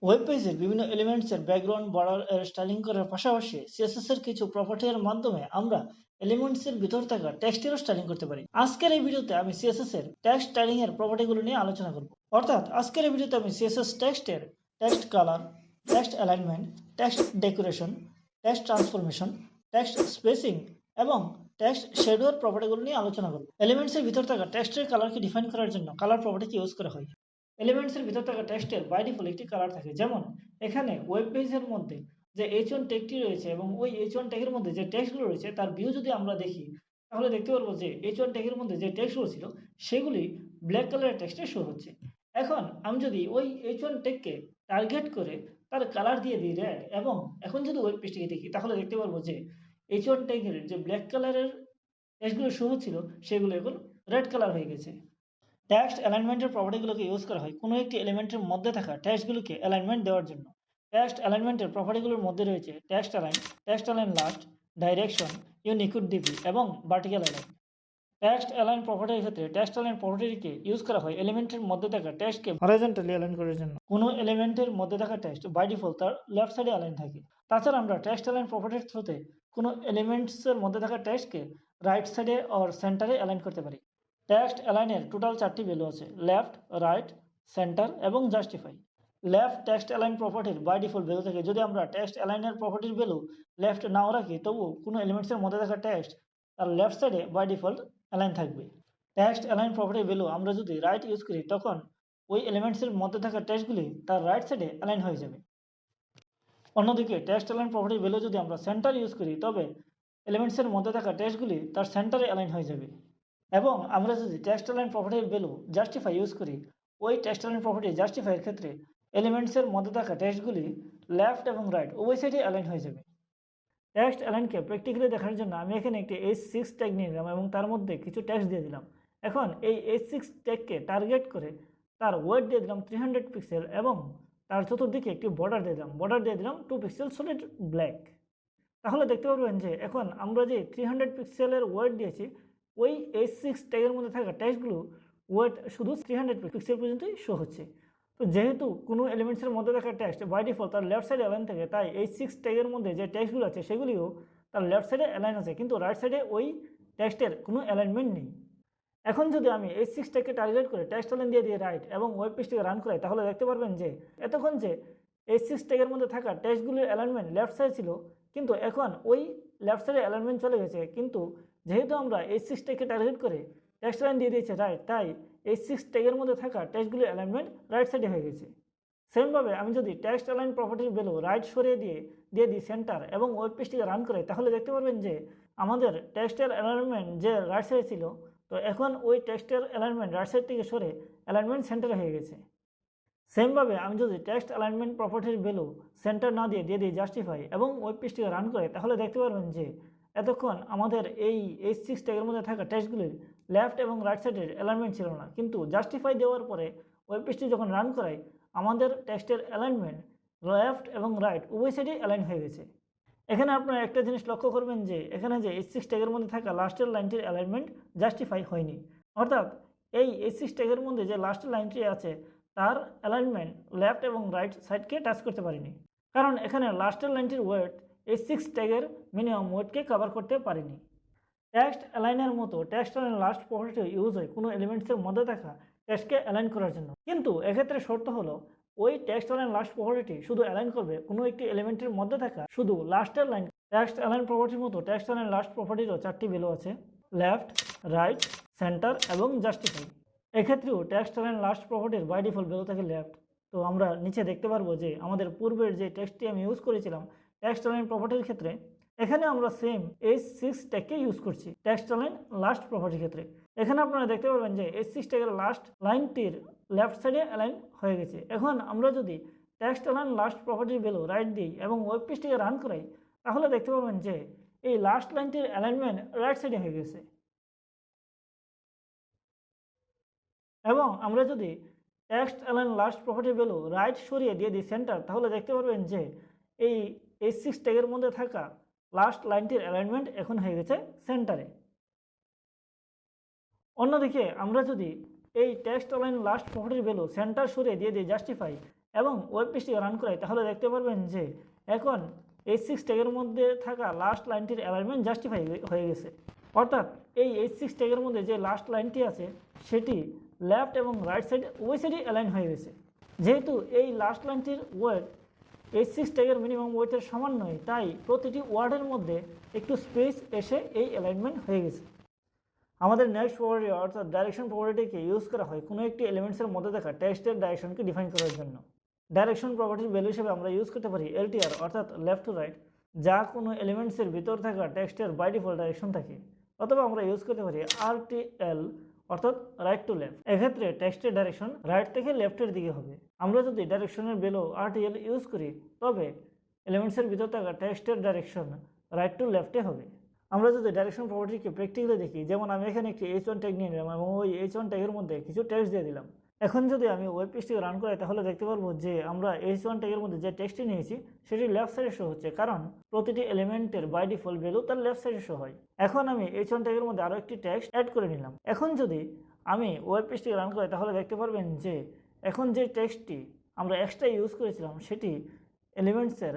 Web পেজের বিভিন্ন এলিমেন্টসের background border styling করার পাশাপাশি সিএসএস এর কিছু প্রপার্টির মাধ্যমে আমরা এলিমেন্টসের ভিতর থাকা টেক্সটেরও স্টাইলিং করতে পারি। আজকের এই ভিডিওতে আমি সিএসএস এর টেক্সট স্টাইলিং এর প্রপার্টিগুলো নিয়ে আলোচনা করব। অর্থাৎ আজকের এই ভিডিওতে আমি সিএসএস টেক্সটের text colour, text alignment, text decoration, text transformation, text spacing এবং টেক্সট শ্যাডোর প্রপার্টিগুলো নিয়ে আলোচনা করব। এলিমেন্টসের ভিতর থাকা টেক্সটের কালারকে ডিফাইন করার জন্য কালার প্রপার্টিকে ইউজ করা হয়। এলিমেন্টসের ভিতর থাকা টেক্সটের বাই ডিফল্ট একটি কালার থাকে, যেমন এখানে ওয়েব পেজের মধ্যে যে H1 ট্যাগটি রয়েছে এবং ওই H1 ট্যাগের মধ্যে যে টেক্সটগুলো রয়েছে তার ভিউ যদি আমরা দেখি তাহলে দেখতে পারবো যে H1 ট্যাগের মধ্যে যে টেক্সটগুলো ছিল সেগুলি ব্ল্যাক কালারের টেক্সটে শো হচ্ছে। এখন আমি যদি ওই H1 ট্যাগকে টার্গেট করে তার কালার দিয়ে দিই রেড, এবং এখন যদি ওয়েব পেজটিকে দেখি তাহলে দেখতে পারবো যে H1 ট্যাগের যে ব্ল্যাক কালারের টেক্সটগুলো শো হচ্ছিল সেগুলো এখন রেড কালার হয়ে গেছে। টেক্সট অ্যালাইনমেন্টের প্রপার্টিগুলোকে ইউজ করা হয় কোনো একটি এলিমেন্টের মধ্যে থাকা টেক্সটগুলোকে অ্যালাইনমেন্ট দেওয়ার জন্য। টেক্সট অ্যালাইনমেন্টের প্রপার্টিগুলোর মধ্যে রয়েছে text align last, direction, unicode ডিপি এবং ভার্টিক্যাল অ্যালাইন। টেক্সট অ্যালাইন প্রপার্টির ক্ষেত্রে টেক্সট অ্যালাইন প্রপার্টিকে ইউজ করা হয় এলিমেন্টের মধ্যে থাকা টেক্সটকে হরাইজন্টালি অ্যালাইন করার জন্য। কোনো এলিমেন্টের মধ্যে থাকা টেক্সট বাই ডিফল্ট তার লেফট সাইডে অ্যালাইন থাকে। তাছাড়া আমরা টেক্সট অ্যালাইন প্রপার্টির থ্রুতে কোনো এলিমেন্টসের মধ্যে থাকা টেক্সটকে রাইট সাইডে অর সেন্টারে অ্যালাইন করতে পারি। টেক্সট অ্যালাইনের টোটাল 4টি ভ্যালু আছে: লেফট, রাইট, সেন্টার এবং জাস্টিফাই। লেফট টেক্সট অ্যালাইন প্রপার্টির বাই ডিফল্ট ভ্যালু থাকে। যদি আমরা টেক্সট অ্যালাইনের প্রপার্টির ভ্যালু লেফট নাও রাখি তবুও কোনো এলিমেন্টসের মধ্যে থাকা টেক্সট তার লেফট সাইডে বাই ডিফল্ট অ্যালাইন থাকবে। টেক্সট অ্যালাইন প্রপার্টির ভ্যালু আমরা যদি রাইট ইউজ করি তখন ওই এলিমেন্টসের মধ্যে থাকা টেক্সটগুলি তার রাইট সাইডে অ্যালাইন হয়ে যাবে। অন্যদিকে টেক্সট অ্যালাইন প্রপার্টির ভ্যালু যদি আমরা সেন্টার ইউজ করি তবে এলিমেন্টসের মধ্যে থাকা টেক্সটগুলি তার সেন্টারে অ্যালাইন হয়ে যাবে। এবং আমরা যদি টেক্সট অ্যালাইন প্রপার্টির ভ্যালু জাস্টিফাই ইউজ করি ওই টেক্সট অ্যালাইন প্রপার্টি জাস্টিফাইয়ের ক্ষেত্রে এলিমেন্টসের মধ্যে থাকা টেক্সটগুলি লেফট এবং রাইট উভয় সাইডে অ্যালাইন হয়ে যাবে। টেক্সট অ্যালাইনকে প্র্যাকটিক্যালি দেখার জন্য আমি এখানে একটি H6 ট্যাগ নিয়ে নিলাম এবং তার মধ্যে কিছু টেক্সট দিয়ে দিলাম। এখন এই H6 ট্যাগকে টার্গেট করে তার ওয়েট দিয়ে দিলাম 300 পিক্সেল এবং তার চতুর্দিকে একটি বর্ডার দিয়ে দিলাম। বর্ডার দিয়ে দিলাম 2 পিক্সেল সলিড ব্ল্যাক। তাহলে দেখতে পারবেন যে এখন আমরা যে 300 পিক্সেলের ওয়েট দিয়েছি ওই H6 ট্যাগের মধ্যে থাকা টেক্সটগুলো ওয়েট শুধু 300 পিক্সেল পর্যন্তই শো হচ্ছে। তো যেহেতু কোনো এলিমেন্টসের মধ্যে থাকা টেক্সট বাই ডিফল্ট তার লেফট সাইডে অ্যালাইন থাকে, তাই H6 ট্যাগের মধ্যে যে টেক্সটগুলো আছে সেগুলিও তার লেফট সাইডে অ্যালাইন আছে, কিন্তু রাইট সাইডে ওই টেক্সটের কোনো অ্যালাইনমেন্ট নেই। এখন যদি আমি H6 ট্যাগকে টার্গেট করে টেক্সট অ্যালাইন দিয়ে রাইট এবং ওয়েব পেজটিকে রান করাই তাহলে দেখতে পারবেন যে এতক্ষণ যে H6 ট্যাগের মধ্যে থাকা টেক্সটগুলির অ্যালাইনমেন্ট লেফট সাইড ছিল, কিন্তু এখন ওই লেফট সাইডে অ্যালাইনমেন্ট চলে গেছে। কিন্তু যেহেতু আমরা H6 ট্যাগকে টার্গেট করে টেক্সট লাইন দিয়ে দিয়েছে রাইট, তাই H6 ট্যাগের মধ্যে থাকা টেক্সটগুলির অ্যালাইনমেন্ট রাইট সাইডে হয়ে গেছে। সেমভাবে আমি যদি টেক্সট অ্যালাইন প্রপার্টির ভ্যালু রাইট সরিয়ে দিয়ে দিই সেন্টার এবং ওয়েব পেজটিকে রান করে তাহলে দেখতে পারবেন যে আমাদের টেক্সটের অ্যালাইনমেন্ট যে রাইট সাইডে ছিল, তো এখন ওই টেক্সটের অ্যালাইনমেন্ট রাইট সাইড থেকে সরে অ্যালাইনমেন্ট সেন্টারে হয়ে গেছে। সেমভাবে আমি যদি টেক্সট অ্যালাইনমেন্ট প্রপার্টির ভ্যালু সেন্টার না দিয়ে দিই জাস্টিফাই এবং ওয়েব পেজটিকে রান করে তাহলে দেখতে পারবেন যে এতক্ষণ আমাদের এই H6 ট্যাগের মধ্যে থাকা টেক্সটগুলির লেফট এবং রাইট সাইডের অ্যালাইনমেন্ট ছিল না, কিন্তু জাস্টিফাই দেওয়ার পরে ওয়েব পেজটি যখন রান করাই আমাদের টেক্সটের অ্যালাইনমেন্ট লেফট এবং রাইট উভয় সাইডে অ্যালাইন হয়ে গেছে। এখানে আপনারা একটা জিনিস লক্ষ্য করবেন যে এখানে যে H6 ট্যাগের মধ্যে থাকা লাস্টের লাইনটির অ্যালাইনমেন্ট জাস্টিফাই হয়নি, অর্থাৎ এই H6 ট্যাগের মধ্যে যে লাস্টের লাইনটি আছে তার অ্যালাইনমেন্ট লেফট এবং রাইট সাইডকে টাচ করতে পারিনি, কারণ এখানে লাস্টের লাইনটির ওয়েট H6 ট্যাগের মিনিমাম ওয়েটকে কভার করতে পারিনি। টেক্সট অ্যালাইনের মতো text align last property use হয় কোনো এলিমেন্টসের মধ্যে থাকা টেক্সটকে অ্যালাইন করার জন্য, কিন্তু এক্ষেত্রে শর্ত হলো ওই টেক্সট অ্যালাইন লাস্ট প্রপার্টিটি শুধু অ্যালাইন করবে কোনো একটি এলিমেন্টের মধ্যে থাকা শুধু লাস্টের লাইন। টেক্সট অ্যালাইন প্রপার্টির মতো টেক্সট অ্যালাইন লাস্ট প্রপার্টিরও 4টি ভ্যালু আছে: লেফট, রাইট, সেন্টার এবং জাস্টিফাই। এক্ষেত্রেও টেক্সট অ্যালাইন লাস্ট প্রপার্টির বাই ডিফল্ট ভ্যালু থাকে লেফট। তো আমরা নিচে দেখতে পারবো যে আমাদের পূর্বের যে টেক্সটটি আমি ইউজ করেছিলাম টেক্সট অ্যালাইন প্রপার্টির ক্ষেত্রে, এখানে আমরা সেম H6 ট্যাগকে ইউজ করছি টেক্সট অ্যালাইন লাস্ট প্রপার্টির ক্ষেত্রে। এখানে আপনারা দেখতে পাবেন যে H6 ট্যাগের লাস্ট লাইনটির লেফট সাইডে অ্যালাইন হয়ে গেছে। এখন আমরা যদি টেক্সট অ্যালাইন লাস্ট প্রপার্টির ভ্যালু রাইট দিই এবং ওয়েব পেজটিকে রান করাই তাহলে দেখতে পাবেন যে এই লাস্ট লাইনটির অ্যালাইনমেন্ট রাইট সাইডে হয়ে গেছে। এবং আমরা যদি টেক্সট অ্যালাইন লাস্ট প্রপার্টির ভ্যালু রাইট সরিয়ে দিয়ে দিই সেন্টার তাহলে দেখতে পারবেন যে এই H6 ট্যাগের মধ্যে থাকা লাস্ট লাইনটির অ্যালাইনমেন্ট এখন হয়ে গেছে সেন্টারে। অন্যদিকে আমরা যদি এই টেক্সট অ্যালাইন লাস্ট প্রপার্টির ভ্যালু সেন্টার সরিয়ে দিয়ে দিই জাস্টিফাই এবং ওয়েব পেজটি রান করাই, তাহলে দেখতে পারবেন যে এখন H6 ট্যাগের মধ্যে থাকা লাস্ট লাইনটির অ্যালাইনমেন্ট জাস্টিফাই হয়ে গেছে। অর্থাৎ এই H6 ট্যাগের মধ্যে যে লাস্ট লাইনটি আছে সেটি লেফট এবং রাইট সাইড উভয় সাইডে অ্যালাইন হয়ে গেছে। যেহেতু এই লাস্ট লাইনটির ওয়েট H6 ট্যাগের মিনিমাম ওয়েটের সমান নয়, তাই প্রতিটি ওয়ার্ডের মধ্যে একটু স্পেস এসে এই অ্যালাইনমেন্ট হয়ে গেছে। আমাদের নেক্সট প্রপার্টি অর্থাৎ ডাইরেকশন প্রপার্টিকে ইউজ করা হয় কোনো একটি এলিমেন্টসের মধ্যে থাকা টেক্সটের ডাইরেকশনকে ডিফাইন করার জন্য। ডাইরেকশন প্রপার্টির ভ্যালু হিসেবে আমরা ইউজ করতে পারি LTR অর্থাৎ লেফট টু রাইট, যা কোনো এলিমেন্টসের ভিতর থাকা টেক্সটের বাই ডিফল্ট ডাইরেকশন থাকে, অথবা আমরা ইউজ করতে পারি RTL অর্থাৎ রাইট টু লেফট। এক্ষেত্রে টেক্সটের ডাইরেকশন রাইট থেকে লেফটের দিকে হবে। আমরা যদি ডাইরেকশনের ভ্যালু RTL ইউজ করি তবে এলিমেন্টসের ভিতর থাকা টেক্সটের ডাইরেকশন রাইট টু লেফটে হবে। আমরা যদি ডাইরেকশন প্রপার্টিকে প্র্যাকটিক্যালি দেখি, যেমন আমি এখানে একটি H1 ট্যাগ নিয়ে নিলাম এবং ওই H1 ট্যাগের মধ্যে কিছু টেক্সট দিয়ে দিলাম। এখন যদি আমি ওয়েব পেজটিকে রান করাই তাহলে দেখতে পারবো যে আমরা H1 ট্যাগের মধ্যে যে টেক্সটটি নিয়েছি সেটি লেফট সাইডে শো হচ্ছে, কারণ প্রতিটি এলিমেন্টের বাই ডিফল্ট ভ্যালু তার লেফট সাইডে শো হয়। এখন আমি H1 ট্যাগের মধ্যে আরও একটি টেক্সট অ্যাড করে নিলাম। এখন যদি আমি ওয়েব পেজটিকে রান করাই তাহলে দেখতে পারবেন যে এখন যে টেক্সটটি আমরা এক্সট্রা ইউজ করেছিলাম সেটি এলিমেন্টসের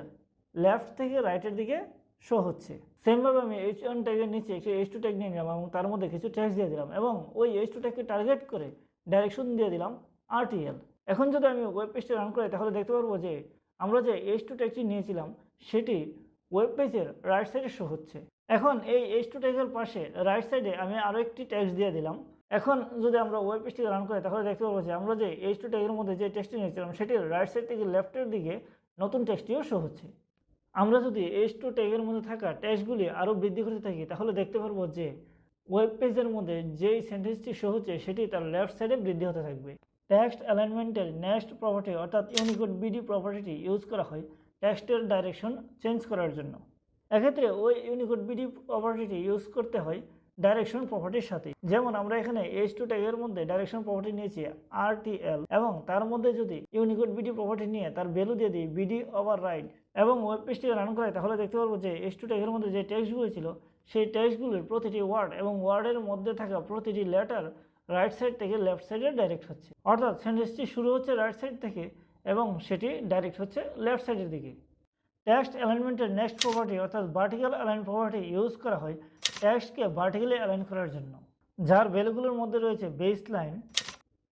লেফট থেকে রাইটের দিকে শো হচ্ছে। সেমভাবে আমি H1 ট্যাগের নিচে একটি H2 ট্যাগ নিয়ে নিলাম এবং তার মধ্যে কিছু টেক্সট দিয়ে দিলাম এবং ওই H2 ট্যাগকে টার্গেট করে ডাইরেকশন দিয়ে দিলাম RTL। এখন যদি আমি ওয়েব পেজটি রান করি তাহলে দেখতে পারবো যে আমরা যে H2 ট্যাগটি নিয়েছিলাম সেটি ওয়েব পেজের রাইট সাইডে শো হচ্ছে। এখন এই H2 ট্যাগের পাশে রাইট সাইডে আমি আরও একটি টেক্সট দিয়ে দিলাম। এখন যদি আমরা ওয়েব পেজটিকে রান করি তাহলে দেখতে পাবো যে আমরা যে H2 ট্যাগের মধ্যে যে টেক্সটটি নিয়েছিলাম সেটির রাইট সাইড থেকে লেফটের দিকে নতুন টেক্সটটিও শো হচ্ছে। আমরা যদি H2 ট্যাগের মধ্যে থাকা টেক্সটগুলি আরও বৃদ্ধি করতে থাকি তাহলে দেখতে পারবো যে ওয়েব পেজের মধ্যে যেই সেন্টেন্সটি শো হচ্ছে সেটি তার লেফট সাইডে বৃদ্ধি হতে থাকবে। টেক্সট অ্যালাইনমেন্টের নেক্সট প্রপার্টি অর্থাৎ ইউনিকোড বিডি প্রপার্টিটি ইউজ করা হয় টেক্সটের ডাইরেকশন চেঞ্জ করার জন্য। এক্ষেত্রে ওই ইউনিকোড বিডি প্রপার্টিটি ইউজ করতে হয় ডাইরেকশন প্রপার্টির সাথে। যেমন আমরা এখানে H2 ট্যাগের মধ্যে ডাইরেকশন প্রপার্টি নিয়েছি RTL এবং তার মধ্যে যদি ইউনিকোড বিডি প্রপার্টি নিয়ে তার ভ্যালু দিয়ে দিই BD ওভার রাইট এবং ওয়েব পেজটিকে রান করাই তাহলে দেখতে পারবো যে H2 ট্যাগের মধ্যে যে টেক্সটগুলো ছিল সেই টেক্সটগুলির প্রতিটি ওয়ার্ড এবং ওয়ার্ডের মধ্যে থাকা প্রতিটি লেটার রাইট সাইড থেকে লেফট সাইডে ডাইরেক্ট হচ্ছে। অর্থাৎ সেন্টেন্সটি শুরু হচ্ছে রাইট সাইড থেকে এবং সেটি ডাইরেক্ট হচ্ছে লেফট সাইডের দিকে। টেক্সট অ্যালাইনমেন্টের নেক্সট প্রপার্টি অর্থাৎ ভার্টিক্যাল অ্যালাইন প্রপার্টি ইউজ করা হয় টেক্সটকে ভার্টিক্যালি অ্যালাইন করার জন্য, যার ভ্যালুগুলোর মধ্যে রয়েছে base line,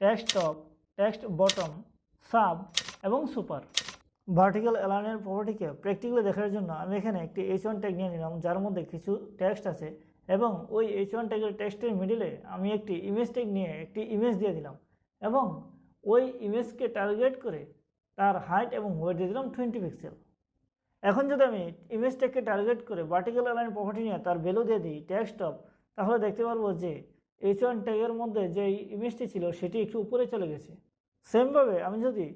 text top, text bottom, sub এবং সুপার। ভার্টিক্যাল অ্যালাইনের প্রপার্টিকে প্র্যাকটিক্যালি দেখার জন্য আমি এখানে একটি H1 ট্যাগ নিয়ে নিলাম যার মধ্যে কিছু টেক্সট আছে এবং ওই H1 ট্যাগের টেক্সটের মিডিলে আমি একটি ইমেজ ট্যাগ নিয়ে একটি ইমেজ দিয়ে দিলাম এবং ওই ইমেজকে টার্গেট করে তার হাইট এবং ওয়েট দিয়ে দিলাম 20 পিক্সেল। এখন যদি আমি ইমেজ ট্যাগকে টার্গেট করে ভার্টিক্যাল অ্যালাইন প্রপার্টি নিয়ে তার ভ্যালু দিয়ে দিই টেক্সট টপ, তাহলে দেখতে পারবো যে H1 ট্যাগের মধ্যে যে ইমেজটি ছিল সেটি একটু উপরে চলে গেছে। সেমভাবে আমি যদি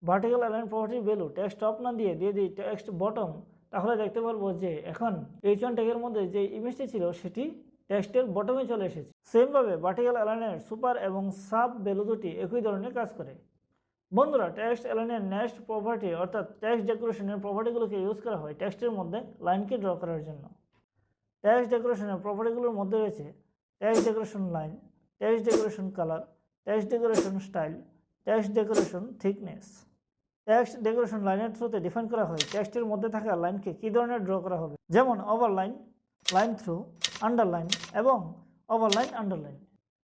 ভার্টিক্যাল অ্যালাইন প্রপার্টির ভ্যালু টেক্সট টপ না দিয়ে দিই টেক্সট বটম, তাহলে দেখতে পারবো যে এখন H1 ট্যাগের মধ্যে যে ইমেজটি ছিল সেটি টেক্সটের বটমে চলে এসেছে। সেমভাবে ভার্টিক্যাল অ্যালাইনের সুপার এবং সাব ভ্যালু দুটি একই ধরনের কাজ করে। বন্ধুরা, টেক্সট অ্যালাইনের নেক্সট প্রপার্টি অর্থাৎ টেক্সট ডেকোরেশনের প্রপার্টিগুলোকে ইউজ করা হয় টেক্সটের মধ্যে লাইনকে ড্র করার জন্য। টেক্সট ডেকোরেশনের প্রপার্টিগুলোর মধ্যে রয়েছে text decoration line, text decoration colour, text decoration style, text decoration thickness. Text decoration লাইনের থ্রুতে ডিফাইন করা হয় টেক্সটের মধ্যে থাকা লাইনকে কী ধরনের ড্র করা হবে, যেমন ওভারলাইন, লাইন থ্রু, আন্ডারলাইন এবং ওভারলাইন আন্ডারলাইন।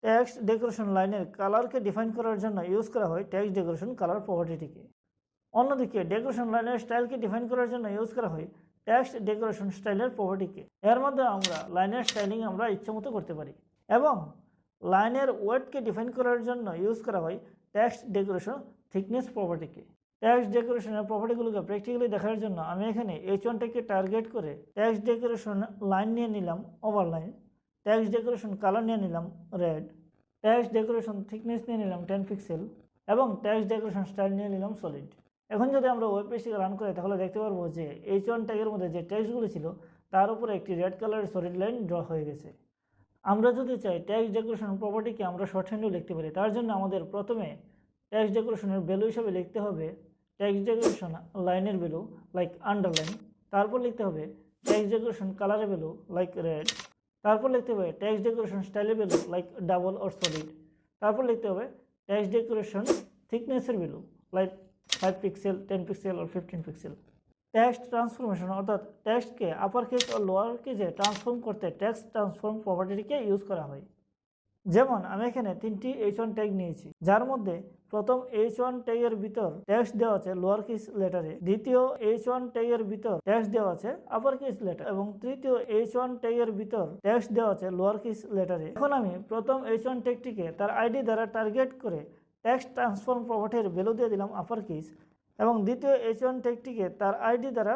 টেক্সট ডেকোরেশন লাইনের কালারকে ডিফাইন করার জন্য ইউজ করা হয় টেক্সট ডেকোরেশন কালার প্রপার্টিটিকে। অন্যদিকে ডেকোরেশন লাইনের স্টাইলকে ডিফাইন করার জন্য ইউজ করা হয় টেক্সট ডেকোরেশন স্টাইলের প্রপার্টিকে। এর মধ্যে আমরা লাইনের স্টাইলিং আমরা ইচ্ছামতো করতে পারি এবং লাইনের ওয়েটকে ডিফাইন করার জন্য ইউজ করা হয় টেক্সট ডেকোরেশন থিকনেস প্রপার্টিকে। টেক্সট ডেকোরেশনের প্রপার্টিগুলোকে প্র্যাকটিক্যালি দেখার জন্য আমি এখানে H1 ট্যাগকে টার্গেট করে টেক্সট ডেকোরেশন লাইন নিয়ে নিলাম ওভারলাইন, টেক্সট ডেকোরেশন কালার নিয়ে নিলাম রেড, টেক্সট ডেকোরেশন থিকনেস নিয়ে নিলাম 10 পিক্সেল এবং টেক্সট ডেকোরেশন স্টাইল নিয়ে নিলাম সলিড। এখন যদি আমরা ওয়েব পেজটিকে রান করি তাহলে দেখতে পারবো যে H1 ট্যাগের মধ্যে যে টেক্সটগুলো ছিল তার উপরে একটি রেড কালারের সলিড লাইন ড্র হয়ে গেছে। আমরা যদি চাই টেক্সট ডেকোরেশন প্রপার্টিকে আমরা শর্ট হ্যান্ডেও লিখতে পারি, তার জন্য আমাদের প্রথমে টেক্সট ডেকোরেশনের ভ্যালু হিসাবে লিখতে হবে টেক্সট ডেকোরেশন লাইনের ভ্যালু লাইক আন্ডারলাইন, তারপর লিখতে হবে টেক্সট ডেকোরেশন কালারের ভ্যালু লাইক রেড, তারপর লিখতে হবে টেক্সট ডেকোরেশন স্টাইলের value like double or solid, তারপর লিখতে হবে টেক্সট ডেকোরেশন থিকনেসের ভ্যালু লাইক 5 পিক্সেল, 10 পিক্সেল और 15 পিক্সেল। টেক্সট ট্রান্সফরমেশন অর্থাৎ টেক্সটকে আপার কেস ও লোয়ার কেসে ট্রান্সফর্ম করতে টেক্সট ট্রান্সফর্ম প্রপার্টিটিকে ইউজ করা হয়। যেমন আমি এখানে 3টি H1 ট্যাগ নিয়েছি, যার মধ্যে প্রথম H1 ট্যাগের ভিতর টেক্সট দেওয়া আছে লোয়ার কেস লেটারে, দ্বিতীয় H1 ট্যাগের ভিতর টেক্সট দেওয়া আছে আপার কেস লেটার এবং তৃতীয় H1 ট্যাগের ভিতর টেক্সট দেওয়া আছে লোয়ার কেস লেটারে। এখন আমি প্রথম H1 ট্যাগটিকে তার আইডি দ্বারা টার্গেট করে টেক্সট ট্রান্সফর্ম প্রপার্টির ভ্যালু দিয়ে দিলাম আপার কেস এবং দ্বিতীয় H1 ট্যাগটিকে তার আইডি দ্বারা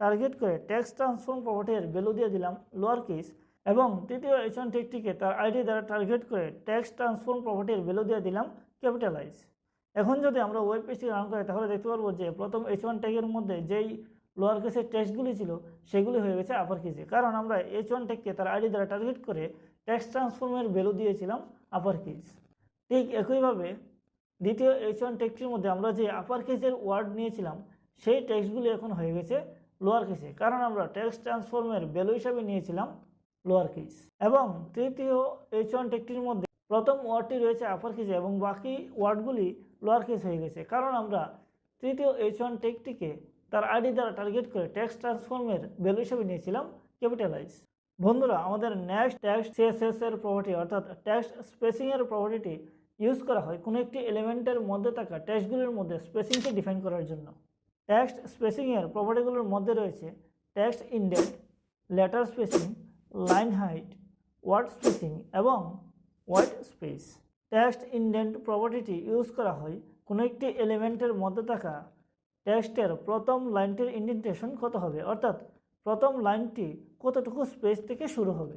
টার্গেট করে টেক্সট ট্রান্সফর্ম প্রপার্টির ভ্যালু দিয়ে দিলাম লোয়ার কেস এবং তৃতীয় H1 ট্যাগটিকে তার আইডি দ্বারা টার্গেট করে টেক্সট ট্রান্সফর্ম প্রপার্টির ভ্যালু দিয়ে দিলাম ক্যাপিটালাইজ। এখন যদি আমরা ওয়েব পেজটি রান করি তাহলে দেখতে পারবো যে প্রথম H1 ট্যাগের মধ্যে যেই লোয়ার কেসের টেক্সটগুলি ছিল সেগুলি হয়ে গেছে আপার কেসে, কারণ আমরা H1 ট্যাগকে তার আইডি দ্বারা টার্গেট করে টেক্সট ট্রান্সফর্মের ভ্যালু দিয়েছিলাম আপার কেস। ঠিক একইভাবে দ্বিতীয় H1 ট্যাগটির মধ্যে আমরা যে আপার কেসের ওয়ার্ড নিয়েছিলাম সেই টেক্সটগুলি এখন হয়ে গেছে লোয়ার কেসে, কারণ আমরা টেক্সট ট্রান্সফর্মের ভ্যালু হিসাবে নিয়েছিলাম লোয়ার কেস। এবং তৃতীয় H1 ট্যাগটির মধ্যে প্রথম ওয়ার্ডটি রয়েছে আপার কেসে এবং বাকি ওয়ার্ডগুলি লোয়ার কেস হয়ে গেছে, কারণ আমরা তৃতীয় H1 ট্যাগটিকে তার আইডি দ্বারা টার্গেট করে টেক্সট ট্রান্সফর্মের ভ্যালু হিসাবে নিয়েছিলাম ক্যাপিটালাইজ। বন্ধুরা, আমাদের নেক্সট টেক্সট CSS এর প্রপার্টি অর্থাৎ টেক্সট স্পেসিং এর প্রপার্টিটি ইউজ করা হয় কোনো একটি এলিমেন্টের মধ্যে থাকা টেক্সটগুলির মধ্যে স্পেসিংকে ডিফাইন করার জন্য। টেক্সট স্পেসিং এর প্রপার্টিগুলোর মধ্যে রয়েছে text indent, letter spacing, line height, word spacing এবং হোয়াইট স্পেস। টেক্সট ইনডেন্ট প্রপার্টিটি ইউজ করা হয় কোনো একটি এলিমেন্টের মধ্যে থাকা টেক্সটের প্রথম লাইনটির ইন্ডেন্টেশন কত হবে, অর্থাৎ প্রথম লাইনটি কতটুকু স্পেস থেকে শুরু হবে।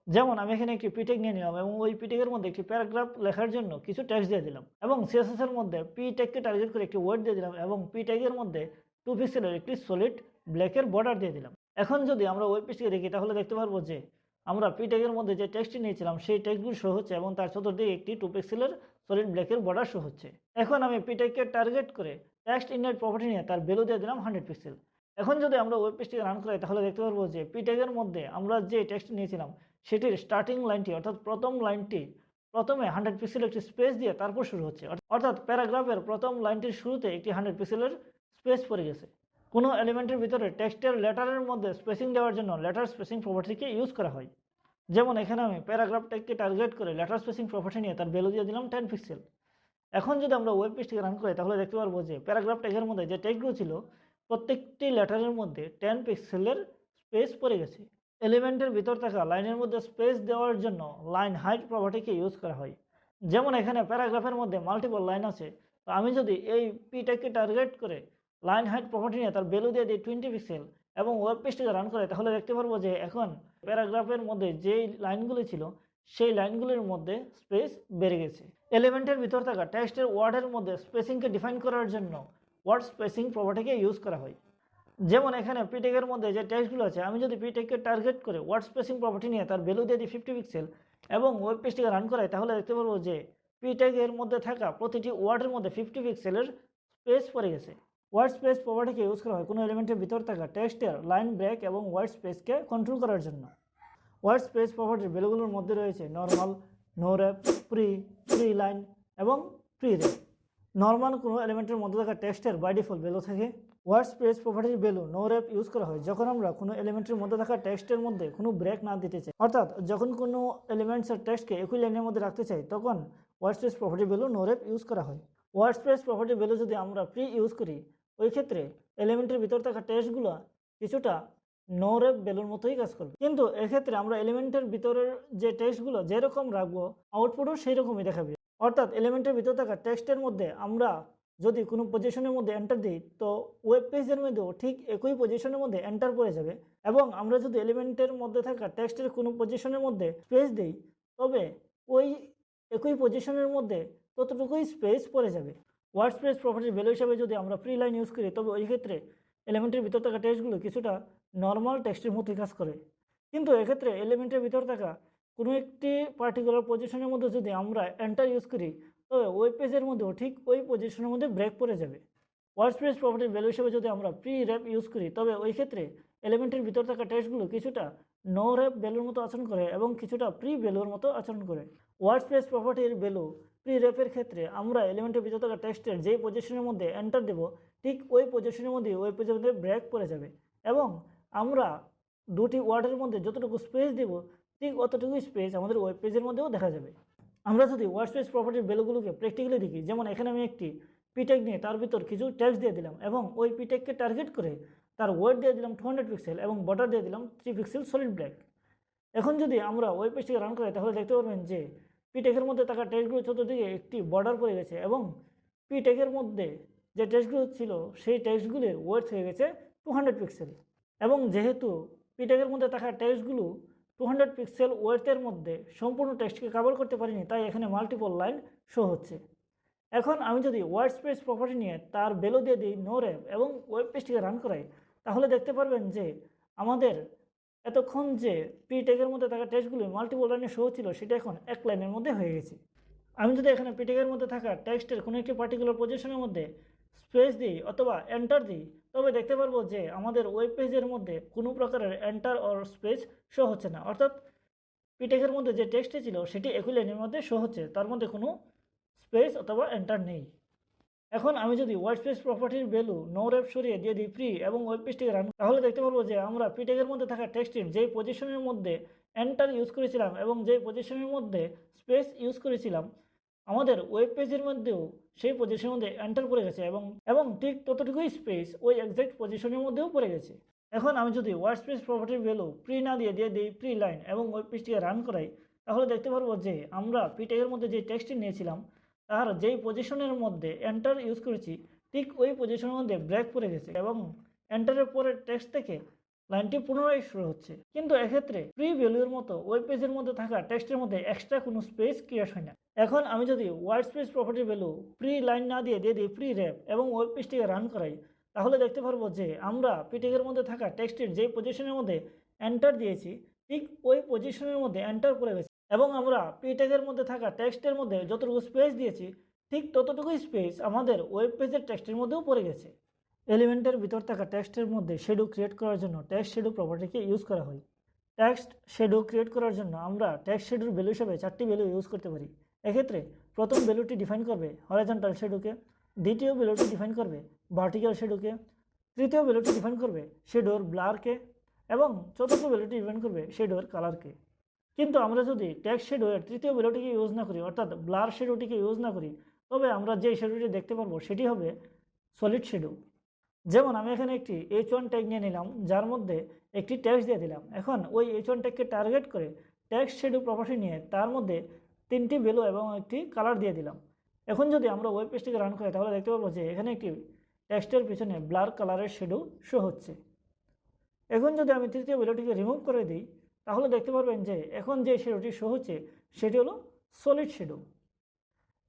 যেমন আমি এখানে একটি পিটেক নিয়ে নিলাম এবং ওই পিটেকের মধ্যে একটি প্যারাগ্রাফ লেখার জন্য কিছু টেক্সট দিয়ে দিলাম এবং CSS এর মধ্যে পি ট্যাগকে টার্গেট করে একটি ওয়ার্ড দিয়ে দিলাম এবং পি ট্যাগের মধ্যে 2 পিক্সেলের একটি সলিড ব্ল্যাকের বর্ডার দিয়ে দিলাম। এখন যদি আমরা ওয়েব পেজটিকে দেখি তাহলে দেখতে পারবো যে আমরা পি ট্যাগের মধ্যে যে টেক্সটটি নিয়েছিলাম সেই টেক্সটগুলি শো হচ্ছে এবং তার চতুর্দিকে একটি 2 পিক্সেলের সলিড ব্ল্যাকের বর্ডার শো হচ্ছে। এখন আমি পি ট্যাগকে টার্গেট করে টেক্সট ইনডেন্ট প্রপার্টি নিয়ে তার ভ্যালু দিয়ে দিলাম 100 পিক্সেল। এখন যদি আমরা ওয়েব পেজটিকে রান করি তাহলে দেখতে পারবো যে পি ট্যাগের মধ্যে আমরা যে টেক্সট নিয়েছিলাম সেটির স্টার্টিং লাইনটি অর্থাৎ প্রথম লাইনটি প্রথমে 100 পিক্সেল একটি স্পেস দিয়ে তারপর শুরু হচ্ছে, অর্থাৎ প্যারাগ্রাফের প্রথম লাইনটির শুরুতে একটি 100 পিক্সেলের স্পেস পড়ে গেছে। কোনো এলিমেন্টের ভিতরে টেক্সটের লেটারের মধ্যে স্পেসিং দেওয়ার জন্য লেটার স্পেসিং প্রপার্টিকে ইউজ করা হয়। যেমন এখানে আমি প্যারাগ্রাফ ট্যাগকে টার্গেট করে লেটার স্পেসিং প্রপার্টি নিয়ে তার ভ্যালু দিয়ে দিলাম 10 পিক্সেল। এখন যদি আমরা ওয়েব পেজটিকে রান করি তাহলে দেখতে পারবো যে প্যারাগ্রাফ ট্যাগের মধ্যে যে টেক্সটগুলো ছিল প্রত্যেকটি লেটারের মধ্যে 10 পিক্সেলের স্পেস পড়ে গেছে। এলিমেন্টের ভিতর থাকা লাইনের মধ্যে স্পেস দেওয়ার জন্য লাইন হাইট প্রপার্টিকে ইউজ করা হয়। যেমন এখানে প্যারাগ্রাফের মধ্যে মাল্টিপল লাইন আছে, তো আমি যদি এই পি ট্যাগকে টার্গেট করে লাইন হাইট প্রপার্টি নিয়ে তার ভ্যালু দিয়ে দিই 20 পিক্সেল এবং ওয়েব পেজটিকে রান করে তাহলে দেখতে পারবো যে এখন প্যারাগ্রাফের মধ্যে যেই লাইনগুলি ছিল সেই লাইনগুলির মধ্যে স্পেস বেড়ে গেছে। এলিমেন্টের ভিতর থাকা টেক্সটের ওয়ার্ডের মধ্যে স্পেসিংকে ডিফাইন করার জন্য ওয়ার্ড স্পেসিং প্রপার্টিকে ইউজ করা হয়। যেমন এখানে পি ট্যাগের মধ্যে যে টেক্সটগুলো আছে আমি যদি পি ট্যাগকে টার্গেট করে ওয়ার্ড স্পেসিং প্রপার্টি নিয়ে তার ভ্যালু দিয়ে দিই 50 পিক্সেল এবং ওয়েব পেজটিকে রান করাই তাহলে দেখতে পারবো যে পি ট্যাগের মধ্যে থাকা প্রতিটি ওয়ার্ডের মধ্যে 50 পিক্সেলের স্পেস পড়ে গেছে। ওয়ার্ড স্পেস প্রপার্টিকে ইউজ করা হয় কোনো এলিমেন্টের ভিতর থাকা টেক্সটের লাইন ব্রেক এবং ওয়ার্ড স্পেসকে কন্ট্রোল করার জন্য। ওয়ার্ড স্পেস প্রপার্টির ভ্যালুগুলোর মধ্যে রয়েছে normal, no wrap, pre line এবং প্রি র্যাপ। নর্মাল কোনো এলিমেন্টের মধ্যে থাকা টেক্সটের বাই ডিফল্ট ভ্যালু থাকে। ওয়ার্ড স্পেস প্রপার্টির ভ্যালু নো র্যাপ ইউজ করা হয় যখন আমরা কোনো এলিমেন্টের মধ্যে থাকা টেক্সটের মধ্যে কোনো ব্রেক না দিতে চাই, অর্থাৎ যখন কোনো এলিমেন্টসের টেক্সটকে একই লাইনের মধ্যে রাখতে চাই তখন ওয়ার্ড স্পেস প্রপার্টির ভ্যালু নো র্যাপ ইউজ করা হয়। ওয়ার্ড স্পেস প্রপার্টির ভ্যালু যদি আমরা প্রি ইউজ করি ওই ক্ষেত্রে এলিমেন্টের ভিতর থাকা টেক্সটগুলো কিছুটা নো র্যাপ ভ্যালুর মতোই কাজ করবে, কিন্তু এক্ষেত্রে আমরা এলিমেন্টের ভিতরের যে টেক্সটগুলো যেরকম রাখবো আউটপুটও সেই রকমই দেখাবে। অর্থাৎ এলিমেন্টের ভিতর থাকা টেক্সটের মধ্যে আমরা যদি কোনো পজিশনের মধ্যে এন্টার দিই তো ওয়েব পেজের মধ্যেও ঠিক একই পজিশনের মধ্যে এন্টার পড়ে যাবে এবং আমরা যদি এলিমেন্টের মধ্যে থাকা টেক্সটের কোনো পজিশনের মধ্যে স্পেস দিই তবে ওই একই পজিশনের মধ্যে ততটুকুই স্পেস পড়ে যাবে। ওয়ার্ড স্পেস প্রপার্টির ভ্যালু হিসাবে যদি আমরা প্রি লাইন ইউজ করি তবে ওই ক্ষেত্রে এলিমেন্টের ভিতর থাকা টেক্সটগুলো কিছুটা নর্মাল টেক্সটের মতোই কাজ করে, কিন্তু এক্ষেত্রে এলিমেন্টের ভিতর থাকা কোনো একটি পার্টিকুলার পজিশনের মধ্যে যদি আমরা এন্টার ইউজ করি তবে ওয়েব পেজের মধ্যেও ঠিক ওই পজিশনের মধ্যে ব্রেক পড়ে যাবে। ওয়ার্ড স্পেস প্রপার্টির ভ্যালু হিসেবে যদি আমরা প্রি র্যাপ ইউজ করি তবে ওই ক্ষেত্রে এলিমেন্টের ভিতর থাকা টেক্সটগুলো কিছুটা নো র্যাপ ভ্যালুর মতো আচরণ করে এবং কিছুটা প্রি ভ্যালুর মতো আচরণ করে। ওয়ার্ড স্পেস প্রপার্টির ভ্যালু প্রি রেপের ক্ষেত্রে আমরা এলিমেন্টের ভিতরে থাকা টেক্সটের যেই পজিশনের মধ্যে এন্টার দেব ঠিক ওই পজিশনের মধ্যে ওই পেজের মধ্যে ব্রেক পড়ে যাবে এবং আমরা দুটি ওয়ার্ডের মধ্যে যতটুকু স্পেস দেব ঠিক অতটুকু স্পেস আমাদের ওয়েব পেজের মধ্যেও দেখা যাবে। আমরা যদি ওয়ার্ড স্পেস প্রপার্টির ভ্যালুগুলোকে প্র্যাকটিক্যালি দেখি, যেমন এখানে আমি একটি পিটেক নিয়ে তার ভিতর কিছু টেক্সট দিয়ে দিলাম এবং ওই পিটেককে টার্গেট করে তার ওয়ার্ড দিয়ে দিলাম 200 পিক্সেল এবং বর্ডার দিয়ে দিলাম 3 পিক্সেল সলিড ব্ল্যাক। এখন যদি আমরা ওয়েব পেজটিকে রান করি তাহলে দেখতে পারবেন যে পিটেকের মধ্যে থাকা টেক্সটগুলো চতুর্দিকে একটি বর্ডার পড়ে গেছে এবং পিটেকের মধ্যে যে টেক্সটগুলো ছিল সেই টেক্সটগুলির ওয়েট হয়ে গেছে 200 পিক্সেল এবং যেহেতু পিটেকের মধ্যে থাকা টেক্সটগুলো 200 পিক্সেল ওয়েটের মধ্যে সম্পূর্ণ টেক্সটকে কভার করতে পারিনি, তাই এখানে মাল্টিপল লাইন শো হচ্ছে। এখন আমি যদি ওয়ার্ড স্পেস প্রপার্টি নিয়ে তার ভ্যালু দিয়ে দিই নো রেপ এবং ওয়েব পেজটিকে রান করাই তাহলে দেখতে পারবেন যে আমাদের এতক্ষণ যে পি ট্যাগের মধ্যে থাকা টেক্সটগুলি মাল্টিপল লাইনে শো ছিল সেটা এখন এক লাইনের মধ্যে হয়ে গেছে। আমি যদি এখানে পি ট্যাগের মধ্যে থাকা টেক্সটের কোনো একটি পার্টিকুলার পজিশনের মধ্যে স্পেস দিই অথবা এন্টার দিই তবে দেখতে পারবো যে আমাদের ওয়েব পেজের মধ্যে কোনো প্রকারের এন্টার অর স্পেস শো হচ্ছে না, অর্থাৎ পি ট্যাগের মধ্যে যে টেক্সটটি ছিল সেটি একই লাইনের মধ্যে শো হচ্ছে, তার মধ্যে কোনো স্পেস অথবা এন্টার নেই। এখন আমি যদি ওয়ার্ড স্পেস প্রপার্টির ভ্যালু নো রেপ সরিয়ে দিয়ে দিই ফ্রি এবং ওয়েব পেজটিকে রান তাহলে দেখতে পারবো যে আমরা পি ট্যাগের মধ্যে থাকা টেক্সটের যেই পজিশনের মধ্যে এন্টার ইউজ করেছিলাম এবং যেই পজিশনের মধ্যে স্পেস ইউজ করেছিলাম আমাদের ওয়েব পেজের মধ্যেও সেই পজিশনের মধ্যে এন্টার পড়ে গেছে এবং এবং ঠিক ততটুকুই স্পেস ওই এক্সাক্ট পজিশনের মধ্যেও পড়ে গেছে। এখন আমি যদি ওয়ার্ড স্পেস প্রপার্টির ভ্যালু প্রি না দিয়ে দিই প্রি লাইন এবং ওয়েব পেজটিকে রান করাই তাহলে দেখতে পারবো যে আমরা পি ট্যাগের মধ্যে যে টেক্সটটি নিয়েছিলাম তার যেই পজিশনের মধ্যে এন্টার ইউজ করেছি ঠিক ওই পজিশনের মধ্যে ব্রেক পড়ে গেছে এবং এন্টারের পরের টেক্সট থেকে লাইনটি পুনরায় শুরু হচ্ছে। কিন্তু এক্ষেত্রে প্রি ভ্যালুর মতো ওয়েব পেজের মধ্যে থাকা টেক্সটের মধ্যে এক্সট্রা কোনো স্পেস ক্রিয়েট হয় না। এখন আমি যদি ওয়ার্ড স্পেস প্রপার্টির ভ্যালু প্রি লাইন না দিয়ে দিই প্রি র্যাপ এবং ওয়েব পেজটিকে রান করাই তাহলে দেখতে পারবো যে আমরা পিটেকের মধ্যে থাকা টেক্সটের যেই পজিশনের মধ্যে এন্টার দিয়েছি ঠিক ওই পজিশনের মধ্যে এন্টার পড়ে গেছে এবং আমরা পি ট্যাগের মধ্যে থাকা টেক্সটের মধ্যে যতটুকু স্পেস দিয়েছি ঠিক ততটুকুই স্পেস আমাদের ওয়েব পেজের টেক্সটের মধ্যেও পড়ে গেছে। এলিমেন্টের ভিতর থাকা টেক্সটের মধ্যে শ্যাডো ক্রিয়েট করার জন্য টেক্সট শ্যাডো প্রপার্টিকে ইউজ করা হয়। টেক্সট শ্যাডো ক্রিয়েট করার জন্য আমরা টেক্সট শ্যাডোর ভ্যালু হিসেবে 4টি ভ্যালু ইউজ করতে পারি। এক্ষেত্রে প্রথম ভ্যালুটি ডিফাইন করবে হরাইজন্টাল শ্যাডোকে, দ্বিতীয় ভ্যালুটি ডিফাইন করবে ভার্টিক্যাল শ্যাডোকে, তৃতীয় ভ্যালুটি ডিফাইন করবে শ্যাডোর ব্লারকে এবং চতুর্থ ভ্যালুটি ডিফাইন করবে শ্যাডোর কালারকে। কিন্তু আমরা যদি টেক্সট শ্যাডো এর তৃতীয় ভ্যালুটিকে ইউজ না করি অর্থাৎ ব্লার শ্যাডোটিকে ইউজ না করি তবে আমরা যে শ্যাডোটি দেখতে পারবো সেটি হবে সলিড শ্যাডো। যেমন আমি এখানে একটি H1 ট্যাগ নিয়ে নিলাম যার মধ্যে একটি টেক্সট দিয়ে দিলাম। এখন ওই H1 ট্যাগকে টার্গেট করে টেক্সট শ্যাডো প্রপার্টি নিয়ে তার মধ্যে 3টি ভ্যালু এবং একটি কালার দিয়ে দিলাম। এখন যদি আমরা ওয়েব পেজটিকে রান করি তাহলে দেখতে পারবো যে এখানে একটি টেক্সটের পিছনে ব্লার কালারের শ্যাডো শো হচ্ছে। এখন যদি আমি তৃতীয় ভ্যালুটিকে রিমুভ করে দিই তাহলে দেখতে পারবেন যে এখন যে শ্যাডোটি শো হচ্ছে সেটি হলো সলিড শ্যাডো।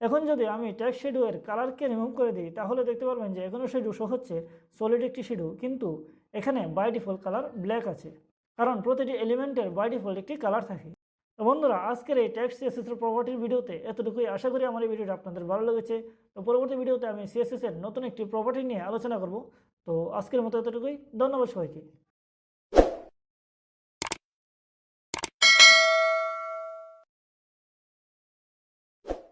এখন যদি আমি টেক্সট শ্যাডো এর কালারকে রিমুভ করে দিই তাহলে দেখতে পারবেন যে এখনও শ্যাডো শো হচ্ছে সলিড একটি শ্যাডো, কিন্তু এখানে বাই ডিফল্ট কালার ব্ল্যাক আছে কারণ প্রতিটি এলিমেন্টের বাই ডিফল্ট একটি কালার থাকে। তো বন্ধুরা আজকের এই টেক্সট সিএসএস এর প্রপার্টির ভিডিওতে এতটুকুই। আশা করি আমার এই ভিডিওটা আপনাদের ভালো লেগেছে। তো পরবর্তী ভিডিওতে আমি সিএসএস এর নতুন একটি প্রপার্টি নিয়ে আলোচনা করব। তো আজকের মতো এতটুকুই, ধন্যবাদ সবাইকে।